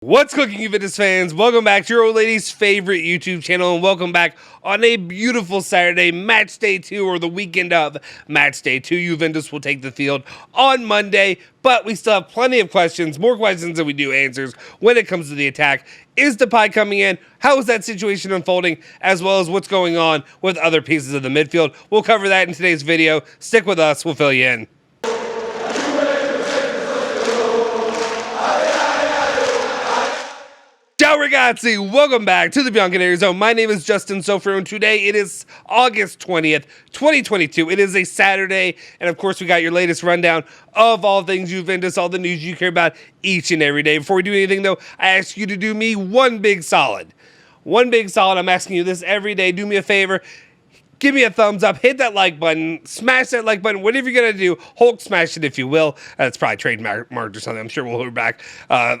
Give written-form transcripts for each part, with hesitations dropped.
What's cooking, Juventus fans? Welcome back to your old lady's favorite YouTube channel, and welcome back on a beautiful Saturday, match day 2, or the weekend of match day 2. Juventus will take the field on Monday, but we still have plenty of questions, more questions than we do answers when it comes to the attack. Is Depay coming in? How is that situation unfolding? As well as what's going on with other pieces of the midfield. We'll cover that in today's video. Stick with us, we'll fill you in. Ciao ragazzi, welcome back to the Bianconeri Zone. My name is Justin Sofro, and today it is August 20th, 2022. It is a Saturday, and of course we got your latest rundown of all things Juventus, all the news you care about each and every day. Before we do anything though, I ask you to do me one big solid. I'm asking you this every day. Do me a favor. Give me a thumbs up, hit that like button, smash that like button, whatever you're going to do, Hulk smash it if you will. That's probably trademarked or something. I'm sure we'll hear back.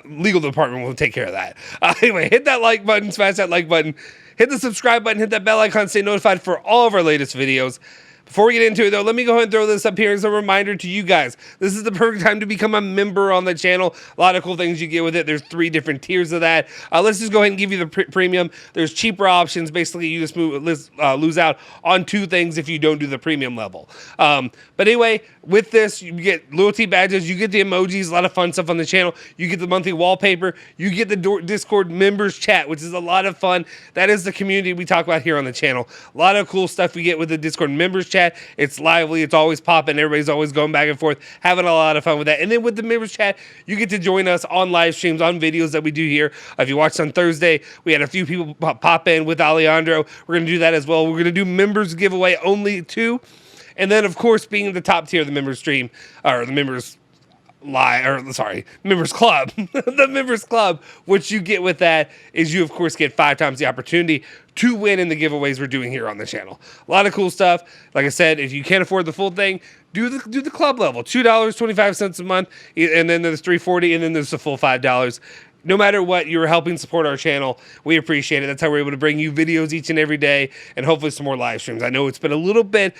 Legal department will take care of that. Anyway, hit that like button, smash that like button, hit the subscribe button, hit that bell icon, stay notified for all of our latest videos. Before we get into it, though, let me go ahead and throw this up here as a reminder to you guys. This is the perfect time to become a member on the channel. A lot of cool things you get with it. There's 3 different tiers of that. Let's just go ahead and give you the premium. There's cheaper options. Basically, you just lose out on 2 things if you don't do the premium level. But anyway, with this, you get loyalty badges. You get the emojis. A lot of fun stuff on the channel. You get the monthly wallpaper. You get the Discord members chat, which is a lot of fun. That is the community we talk about here on the channel. A lot of cool stuff we get with the Discord members chat. It's lively, it's always popping, everybody's always going back and forth, having a lot of fun with that. And then with the members chat, you get to join us on live streams, on videos that we do here. If you watched on Thursday, we had a few people pop in with Alejandro. We're going to do that as well. We're going to do members giveaway only 2. And then, of course, being the top tier of the members stream, or the members members club. The members club, what you get with that is you, of course, get 5 times the opportunity to win in the giveaways we're doing here on the channel. A lot of cool stuff. Like I said, if you can't afford the full thing, do the club level. $2.25 a month, and then there's $3.40, and then there's the full $5. No matter what, you're helping support our channel. We appreciate it. That's how we're able to bring you videos each and every day, and hopefully some more live streams. I know it's been a little bit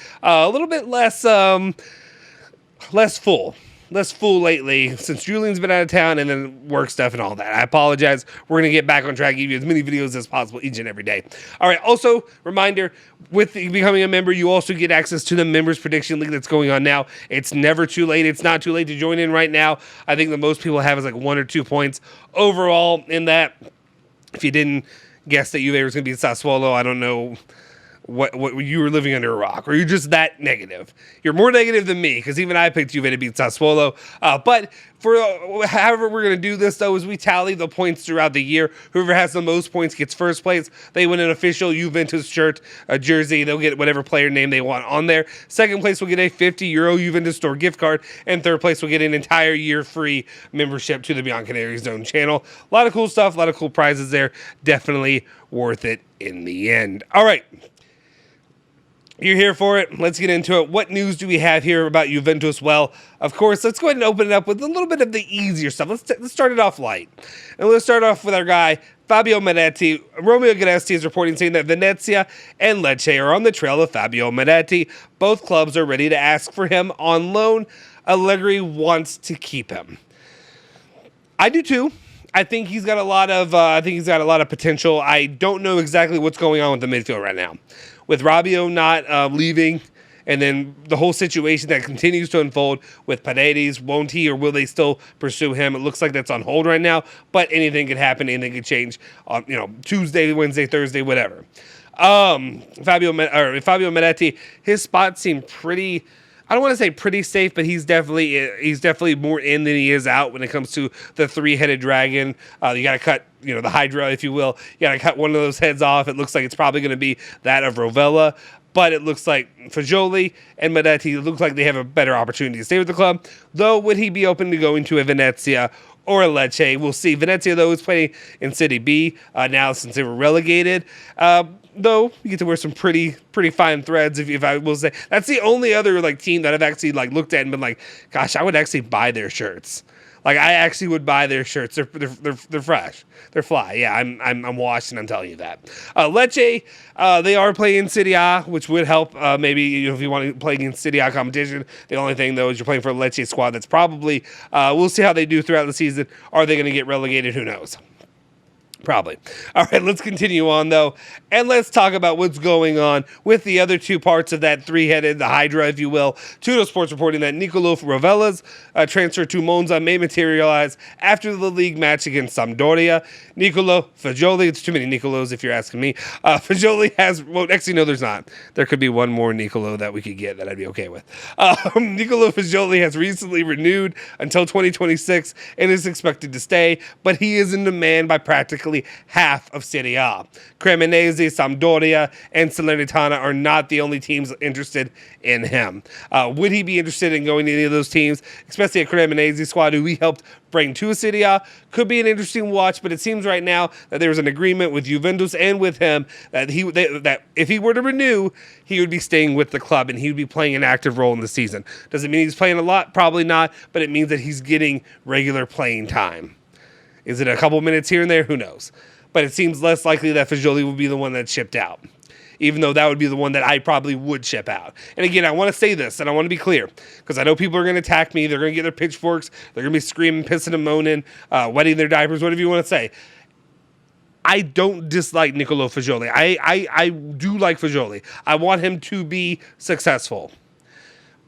less full lately since Julian's been out of town and then work stuff and all that. I apologize. We're going to get back on track, give you as many videos as possible each and every day. All right. Also, reminder, with becoming a member, you also get access to the members prediction league that's going on now. It's never too late. It's not too late to join in right now. I think the most people have is like 1 or 2 points overall in that. If you didn't guess that Juve was going to be Sassuolo, I don't know what you were living under a rock, or you're just that negative. You're more negative than me, because even I picked Juve to beat Sassuolo. But for however we're going to do this, though, is we tally the points throughout the year. Whoever has the most points gets first place. They win an official Juventus shirt, a jersey. They'll get whatever player name they want on there. Second place will get a €50 Juventus store gift card, and third place will get an entire year free membership to the Bianconeri Zone channel. A lot of cool stuff, a lot of cool prizes there. Definitely worth it in the end. All right. You're here for it. Let's get into it. What news do we have here about Juventus? Well, of course, let's go ahead and open it up with a little bit of the easier stuff. Let's start it off light. And let's start off with our guy, Fabio Milik. Romeo Guidetti is reporting saying that Venezia and Lecce are on the trail of Fabio Milik. Both clubs are ready to ask for him on loan. Allegri wants to keep him. I do too. I think he's got a lot of potential. I don't know exactly what's going on with the midfield right now. With Rabiot not leaving, and then the whole situation that continues to unfold with Paredes, won't he or will they still pursue him? It looks like that's on hold right now, but anything could happen, anything could change on Tuesday, Wednesday, Thursday, whatever. Fabio Milik, his spots seem pretty, I don't want to say pretty safe, but he's definitely more in than he is out when it comes to the 3-headed dragon. You got to cut, the Hydra, if you will. You got to cut one of those heads off. It looks like it's probably going to be that of Rovella, but it looks like Fajoli and Milik, it looks like they have a better opportunity to stay with the club. Though, would he be open to going to a Venezia or a Lecce? We'll see. Venezia, though, is playing in City B now since they were relegated. Though you get to wear some pretty fine threads, if I will say. That's the only other team that I've actually looked at and been like, gosh, I would actually buy their shirts. I actually would buy their shirts. They're fresh. They're fly. Yeah, I'm washed, and I'm telling you that. Lecce, they are playing Serie A, which would help. Maybe if you want to play against Serie A competition. The only thing though is you're playing for a Lecce squad that's probably. We'll see how they do throughout the season. Are they going to get relegated? Who knows? Probably. All right, let's continue on, though, and let's talk about what's going on with the other two parts of that three-headed, the Hydra, if you will. Tudo Sports reporting that Nicolo Fajogli's transfer to Monza may materialize after the league match against Sampdoria. Nicolo Fajoli, it's too many Nicolos if you're asking me. Fajoli has, well, actually, no, there's not. There could be one more Nicolo that we could get that I'd be okay with. Nicolo Fajoli has recently renewed until 2026 and is expected to stay, but he is in demand by practically half of Serie A. Cremonese, Sampdoria, and Salernitana are not the only teams interested in him. Would he be interested in going to any of those teams, especially a Cremonese squad who we helped bring to Serie A? Could be an interesting watch, but it seems right now that there's an agreement with Juventus and with him that that if he were to renew, he would be staying with the club and he would be playing an active role in the season. Does it mean he's playing a lot? Probably not, but it means that he's getting regular playing time. Is it a couple minutes here and there? Who knows? But it seems less likely that Fajoli will be the one that's shipped out, even though that would be the one that I probably would ship out. And again, I want to say this, and I want to be clear, because I know people are going to attack me. They're going to get their pitchforks. They're going to be screaming, pissing and moaning, wetting their diapers, whatever you want to say. I don't dislike Nicolo Fajoli. I do like Fajoli. I want him to be successful.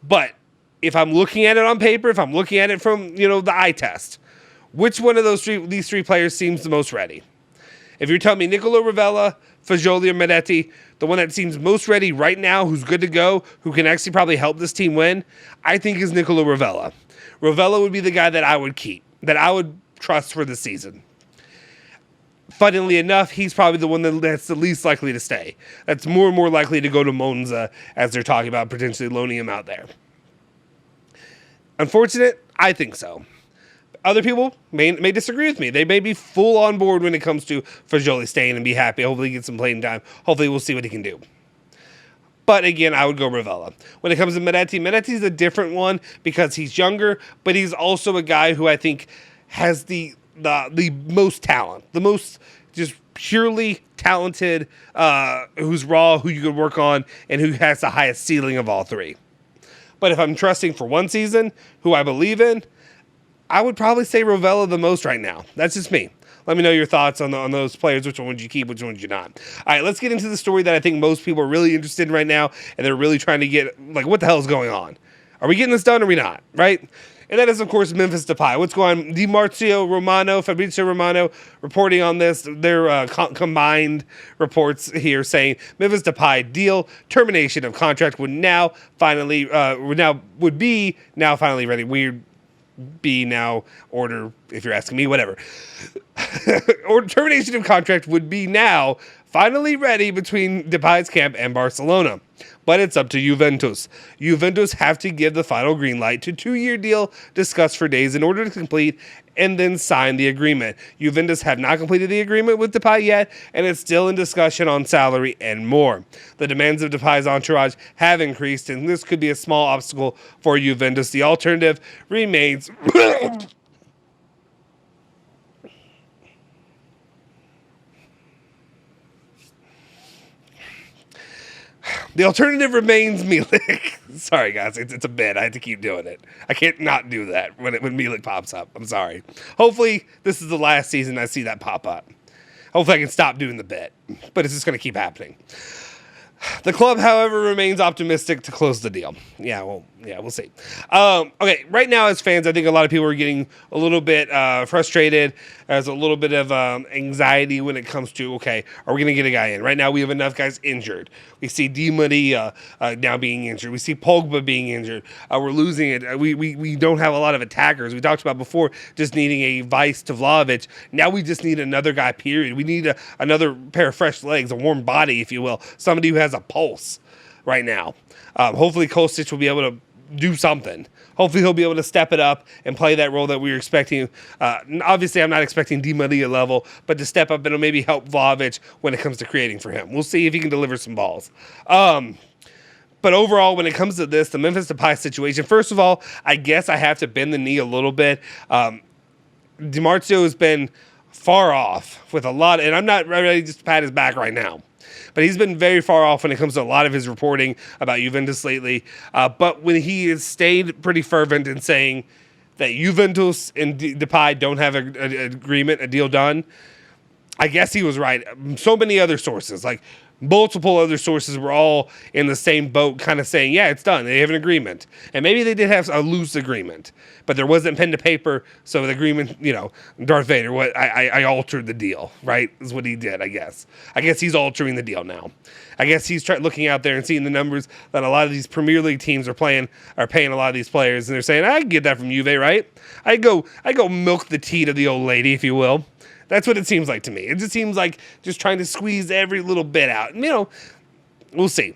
But if I'm looking at it on paper, if I'm looking at it from, the eye test, which one of these three players seems the most ready? If you're telling me Nicolo Ravella, Fajoli, or Medetti, the one that seems most ready right now, who's good to go, who can actually probably help this team win, I think is Nicolo Ravella. Ravella would be the guy that I would keep, that I would trust for the season. Funnily enough, he's probably the one that's the least likely to stay. That's more and more likely to go to Monza, as they're talking about potentially loaning him out there. Unfortunate? I think so. Other people may disagree with me. They may be full on board when it comes to Fajoli staying and be happy. Hopefully he gets some playing time. Hopefully we'll see what he can do. But again, I would go Ravella. When it comes to Medetti's a different one because he's younger, but he's also a guy who I think has the most talent, the most just purely talented, who's raw, who you could work on, and who has the highest ceiling of all three. But if I'm trusting for one season, who I believe in, I would probably say Ravella the most right now. That's just me. Let me know your thoughts on those players. Which one would you keep? Which one would you not? All right, let's get into the story that I think most people are really interested in right now, and they're really trying to get, what the hell is going on? Are we getting this done or are we not, right? And that is, of course, Memphis Depay. What's going on? Fabrizio Romano reporting on this. Their combined reports here saying Memphis Depay deal termination of contract would finally be ready. Weird. Be now order, if you're asking me, whatever. Or termination of contract would be now finally ready between Depay's camp and Barcelona. But it's up to Juventus. Juventus have to give the final green light to 2-year deal discussed for days in order to complete and then sign the agreement. Juventus have not completed the agreement with Depay yet, and it's still in discussion on salary and more. The demands of Depay's entourage have increased, and this could be a small obstacle for Juventus. The alternative remains... The alternative remains Milik. Sorry, guys. It's a bit. I have to keep doing it. I can't not do that when Milik pops up. I'm sorry. Hopefully, this is the last season I see that pop up. Hopefully, I can stop doing the bit. But it's just going to keep happening. The club, however, remains optimistic to close the deal. We'll see. Okay, right now as fans, I think a lot of people are getting a little bit frustrated. There's a little bit of anxiety when it comes to, okay, are we going to get a guy in? Right now we have enough guys injured. We see Di Maria now being injured. We see Pogba being injured. We're losing it. We don't have a lot of attackers. We talked about before just needing a vice to Vlahovic. Now we just need another guy, period. We need another pair of fresh legs, a warm body, if you will. Somebody who has a pulse right now. Hopefully Kostic will be able to do something. Hopefully he'll be able to step it up and play that role that we were expecting. Obviously, I'm not expecting Di Maria level, but to step up and maybe help Vlahovic when it comes to creating for him. We'll see if he can deliver some balls. But overall, when it comes to this, the Memphis Depay situation, first of all, I guess I have to bend the knee a little bit. DiMarzio has been far off with a lot, and I'm not ready to just pat his back right now. But he's been very far off when it comes to a lot of his reporting about Juventus lately. But when he has stayed pretty fervent in saying that Juventus and Depay don't have an agreement, a deal done, I guess he was right. So many other sources, like multiple other sources, were all in the same boat, kind of saying, yeah, it's done. They have an agreement. And maybe they did have a loose agreement, but there wasn't pen to paper. So the agreement, Darth Vader, I altered the deal, right? Is what he did, I guess. I guess he's altering the deal now. I guess he's looking out there and seeing the numbers that a lot of these Premier League teams are paying a lot of these players. And they're saying, I can get that from Juve, right? I go milk the teat of the old lady, if you will. That's what it seems like to me. It just seems like just trying to squeeze every little bit out. And, we'll see.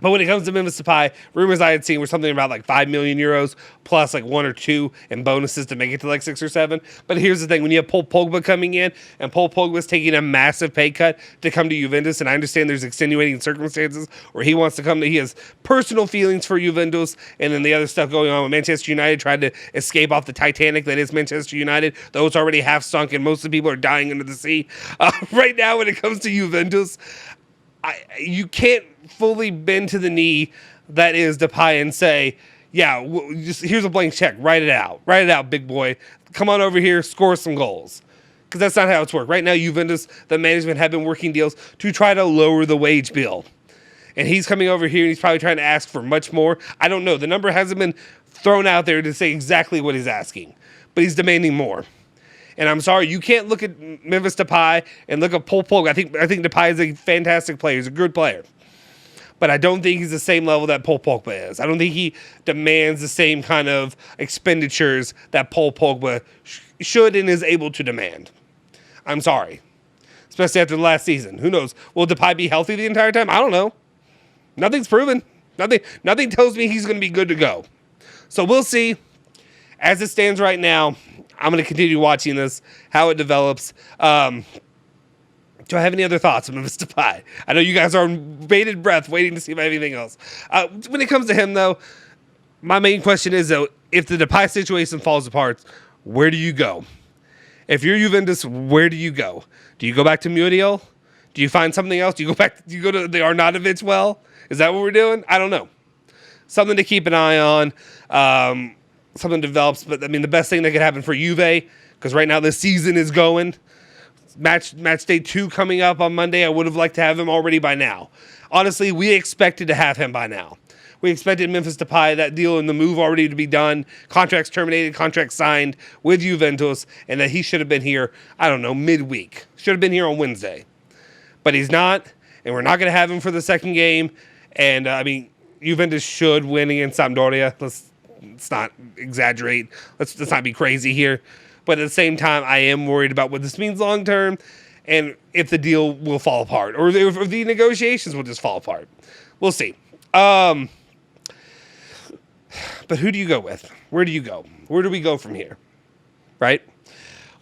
But when it comes to Memphis Depay, rumors I had seen were something about like 5 million euros plus like 1 or 2 in bonuses to make it to like 6 or 7. But here's the thing. When you have Paul Pogba coming in and Paul Pogba's taking a massive pay cut to come to Juventus, and I understand there's extenuating circumstances where he wants to come he has personal feelings for Juventus, and then the other stuff going on with Manchester United trying to escape off the Titanic that is Manchester United, though it's already half sunk and most of the people are dying under the sea. Right now when it comes to Juventus, you can't fully bend to the knee that is Depay and say, yeah, just here's a blank check. Write it out, big boy. Come on over here, score some goals. Because that's not how it's worked. Right now, Juventus, the management have been working deals to try to lower the wage bill. And he's coming over here and he's probably trying to ask for much more. I don't know. The number hasn't been thrown out there to say exactly what he's asking. But he's demanding more. And I'm sorry, you can't look at Memphis Depay and look at Paul Pogba. I think Depay is a fantastic player. He's a good player. But I don't think he's the same level that Paul Pogba is. I don't think he demands the same kind of expenditures that Paul Pogba should and is able to demand. I'm sorry. Especially after the last season. Who knows? Will Depay be healthy the entire time? I don't know. Nothing's proven. Nothing tells me he's going to be good to go. So we'll see. As it stands right now, I'm going to continue watching this, how it develops. Do I have any other thoughts on Memphis Depay? I know you guys are on bated breath waiting to see if I have anything else. When it comes to him, though, my main question is, though, if the Depay situation falls apart, where do you go? If you're Juventus, where do you go? Do you go back to Muriel? Do you find something else? Do you go to the Arnautovic well? Is that what we're doing? I don't know. Something to keep an eye on. Something develops, but I mean, the best thing that could happen for Juve, because right now the season is going. Match day 2 coming up on Monday. I would have liked to have him already by now. Honestly, we expected to have him by now. We expected Memphis Depay, that deal and the move already to be done, contracts terminated, contracts signed with Juventus, and that he should have been here, I don't know, midweek. Should have been here on Wednesday. But he's not, and we're not going to have him for the second game. And, Juventus should win against Sampdoria. Let's not exaggerate. Let's not be crazy here. But at the same time, I am worried about what this means long term and if the deal will fall apart or if the negotiations will just fall apart. We'll see. But who do you go with? Where do you go? Where do we go from here? Right?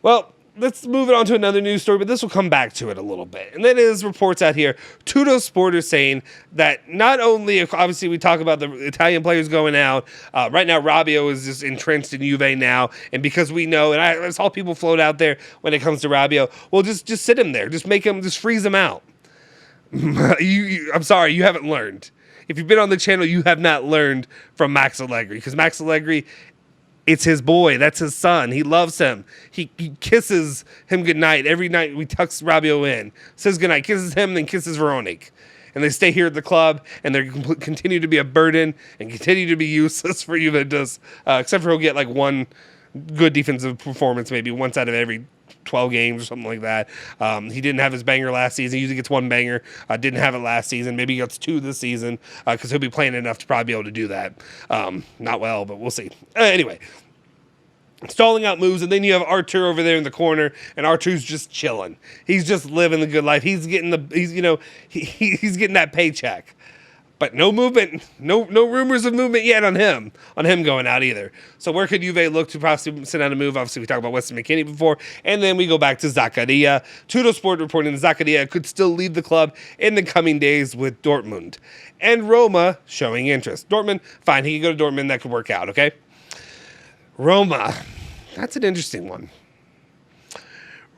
Well, let's move it on to another news story, but this will come back to it a little bit. And that is reports out here. Tutto Sport are saying that not only, obviously we talk about the Italian players going out. Right now, Rabiot is just entrenched in Juve now. And because we know, and I saw people float out there when it comes to Rabiot, well, just sit him there. Just freeze him out. I'm sorry, you haven't learned. If you've been on the channel, you have not learned from Max Allegri. Because Max Allegri, it's his boy. That's his son. He loves him. He kisses him goodnight. Every night we tucks Rabiot in. Says goodnight. Kisses him, then kisses Veronique. And they stay here at the club, and they continue to be a burden and continue to be useless for Juventus. Except for he'll get like one good defensive performance maybe once out of every 12 games or something like that. He didn't have his banger last season. He usually gets one banger. Didn't have it last season. Maybe he gets 2 this season because he'll be playing enough to probably be able to do that. Not well, but we'll see. Anyway, stalling out moves, and then you have Artur over there in the corner, and Artur's just chilling. He's just living the good life. He's getting he's getting that paycheck. But no movement, no rumors of movement yet on him going out either. So where could Juve look to possibly send out a move? Obviously, we talked about Weston McKennie before, and then we go back to Zakaria. Tutto Sport reporting that Zakaria could still leave the club in the coming days with Dortmund. And Roma showing interest. Dortmund, fine, he can go to Dortmund, that could work out, okay? Roma, that's an interesting one.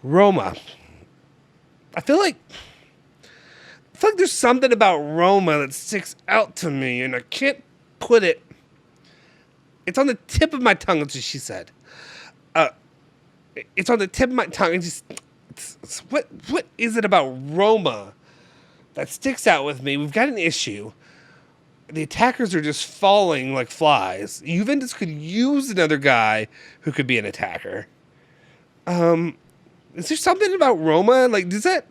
Roma, I feel like there's something about Roma that sticks out to me, and I can't put it. It's on the tip of my tongue, that's what she said. It's on the tip of my tongue. It's what is it about Roma that sticks out with me? We've got an issue. The attackers are just falling like flies. Juventus could use another guy who could be an attacker. Is there something about Roma? Like, does that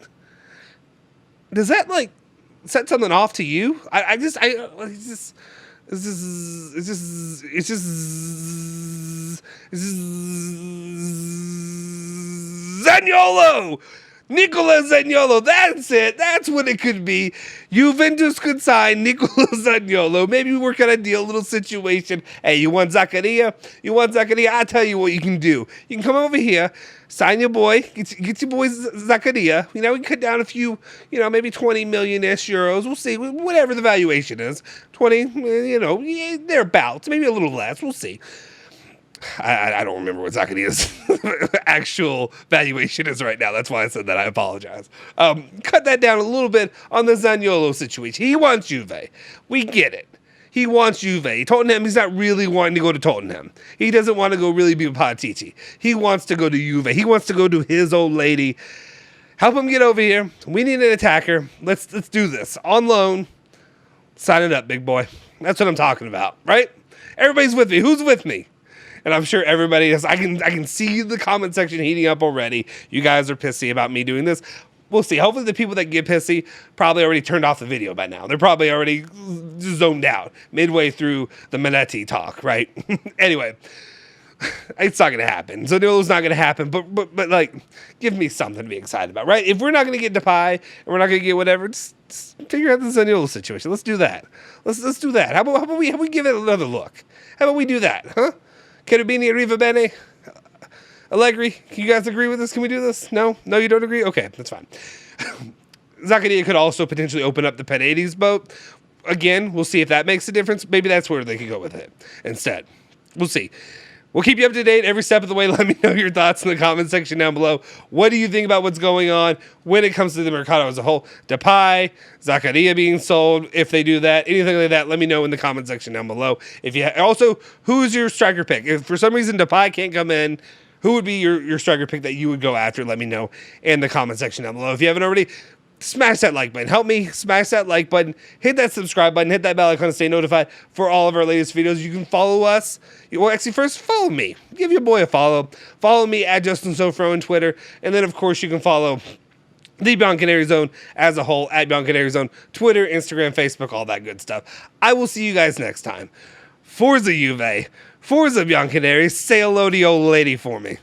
like set something off to you? It's just Zaniolo! Nicolo Zaniolo, that's it. That's what it could be. Juventus could sign Nicolo Zaniolo. Maybe we work out a deal, a little situation. Hey, you want Zakaria? I'll tell you what you can do. You can come over here, sign your boy, get your boy Zakaria. We can cut down a few, maybe 20 million-ish euros. We'll see, whatever the valuation is. 20, thereabouts, maybe a little less. We'll see. I don't remember what Zakaria's actual valuation is right now. That's why I said that. I apologize. Cut that down a little bit on the Zaniolo situation. He wants Juve. We get it. He wants Juve. Tottenham, he's not really wanting to go to Tottenham. He doesn't want to go really be with Paratici. He wants to go to Juve. He wants to go to his old lady. Help him get over here. We need an attacker. Let's do this. On loan. Sign it up, big boy. That's what I'm talking about, right? Everybody's with me. Who's with me? And I'm sure everybody is. I can see the comment section heating up already. You guys are pissy about me doing this. We'll see. Hopefully the people that get pissy probably already turned off the video by now. They're probably already zoned out midway through the Minetti talk, right? Anyway, it's not going to happen. Zaniolo's not going to happen. But like, give me something to be excited about, right? If we're not going to get Depay and we're not going to get whatever, just figure out the Zaniolo situation. Let's do that. Let's do that. How about we give it another look? How about we do that, huh? Cherubini, Arriva Bene, Allegri, can you guys agree with this? Can we do this? No, you don't agree? Okay, that's fine. Zakaria could also potentially open up the Paredes boat. Again, we'll see if that makes a difference. Maybe that's where they could go with it instead. We'll see. We'll keep you up to date every step of the way. Let me know your thoughts in the comment section down below. What do you think about what's going on when it comes to the Mercado as a whole? Depay, Zakaria being sold, if they do that, anything like that, let me know in the comment section down below. Also, who's your striker pick? If for some reason Depay can't come in, who would be your striker pick that you would go after? Let me know in the comment section down below. If you haven't already, smash that like button. Help me smash that like button. Hit that subscribe button. Hit that bell icon to stay notified for all of our latest videos. You can follow us. Well, actually, first, follow me. Give your boy a follow. Follow me at Justin Sofro on Twitter. And then, of course, you can follow the Bianconeri Zone as a whole at Bianconeri Zone. Twitter, Instagram, Facebook, all that good stuff. I will see you guys next time. Forza Juve. Forza Bianconeri. Say hello to the old lady for me.